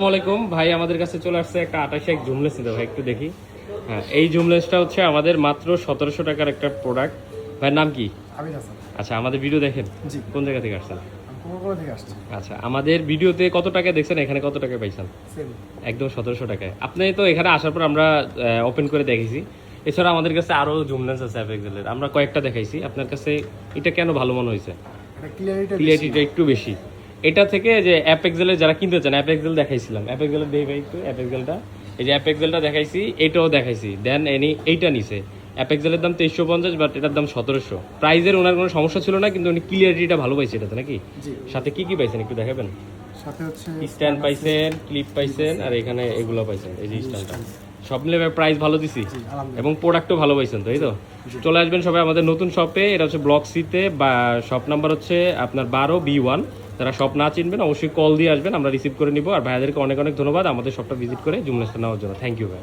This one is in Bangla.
আসসালামাইকুম ভাই, আমাদের কাছে চলে আসছে একটা 28 জুমলেস নিতে ভাই, একটু দেখি। হ্যাঁ, এই জুমলেসটা হচ্ছে আমাদের মাত্র 1700 টাকার একটা প্রোডাক্ট। ভাইয়ের নাম কি? আবিদ হাসান। আচ্ছা, আমাদের ভিডিও দেখেন? জি। কোন জায়গা থেকে আসছেন? আমি কুমারপাড়া থেকে আসছি। আচ্ছা, আমাদের ভিডিওতে কত টাকা দেখছেন, এখানে কত টাকা পাইছেন? সেম। একদম 1700 টাকায়। আপনি তো এখানে আসার পর আমরা ওপেন করে দেখেছি। এছাড়া আমাদের কাছে আরো জুমলেস আছে অ্যাপেক্সেলের, আমরা কয়েকটা দেখাইছি। আপনার কাছে এটা কেন ভালো মনে হয়েছে? এটা ক্লিয়ারিটিটা একটু বেশি। এটা থেকে যে অ্যাপেক্সেলের যারা কিনতে চান, অ্যাপেক্সেল দেখাইছিলাম, অ্যাপেক্সেলের দেখে ভাই একটু অ্যাপেক্সেলটা, এই যে অ্যাপেক্সেলটা দেখাইছি, এটাও দেখাইছি, দেন এইটা নিছে। অ্যাপেক্সেলের দাম 2350, বাট এটার দাম 1700। প্রাইজের ওনার কোনো সমস্যা ছিল না, কিন্তু উনি ক্লিয়ারিটিটা ভালো পাইছে এটাতে নাকি? জি। সাথে কি কি পাইছেন একটু দেখাবেন? সাথে হচ্ছে স্ট্যান্ড পাইছেন, ক্লিপ পাইছেন, আর এখানে এগুলো পাইছেন, এই যে স্ট্যান্ডটা। সব মিলে প্রাইস ভালো দিছি এবং প্রোডাক্টও ভালো পাইছেন, তাই তো? চলে আসবেন সবাই আমাদের নতুন শপে। এটা হচ্ছে ব্লক সিতে, বা শপ নাম্বার হচ্ছে আপনার 12B1। যারা শপ না চিনবেন অবশ্যই কল দিয়ে আসবেন, আমরা রিসিভ করে নিব। আর ভাইয়াদেরকে অনেক অনেক ধন্যবাদ আমাদের শপটা ভিজিট করে জুমলেসটা নেওয়ার জন্য। থ্যাংক ইউ ভাই।